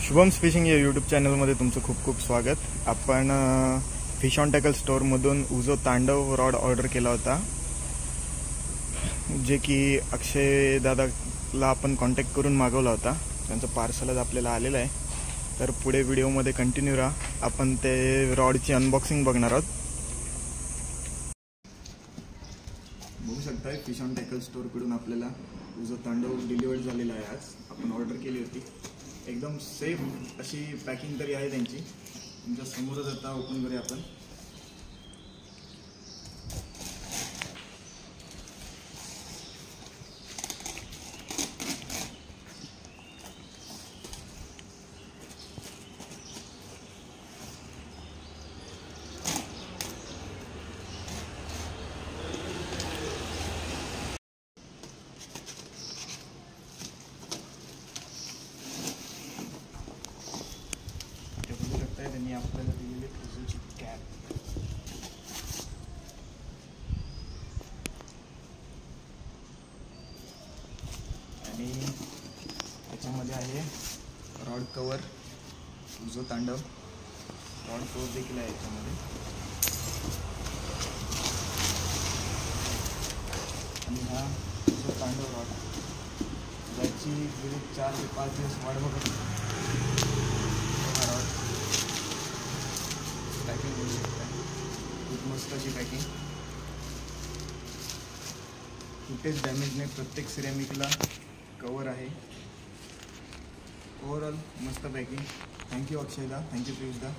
Shubham's fishing या YouTube चॅनलमध्ये तुमचं खूप खूप स्वागत। आपण फिश ऑन टॅकल स्टोअरमधून उजो तांडव रॉड ऑर्डर केला होता, जे की अक्षय दादाला आपण कॉन्टॅक्ट करून मागवला होता। त्यांचं पार्सलच आपल्याला आलेलं आहे। तर पुढे व्हिडिओमध्ये कंटिन्यू राहा, आपण ते रॉडची अनबॉक्सिंग बघणार आहोत। बघू शकताय फिश ऑन टॅकल स्टोअरकडून आपल्याला उजो तांडव डिलिव्हर्ड झालेला आहे। आज आपण ऑर्डर केली होती। एकदम सेफ अशी पॅकिंग तरी आहे त्यांची। तुमच्या समोरच आता ओपन करूया आपण। त्यांनी आपल्याला दिलेली उजोची कॅप, आणि त्याच्यामध्ये आहे रॉड कवर। उजो तांडव रॉड कवर देखील आहे याच्यामध्ये, आणि हा उजो तांडव रॉड, ज्याची 4 ते 5 दिवस वाढ बघत पॅकिंग करू शकता। खूप मस्त अशी पॅकिंग, कुठेच डॅमेज नाही। प्रत्येक सिरेमिकला कवर आहे। ओव्हरऑल मस्त पॅकिंग। थँक्यू अक्षयदा, थँक्यू पियुषदा।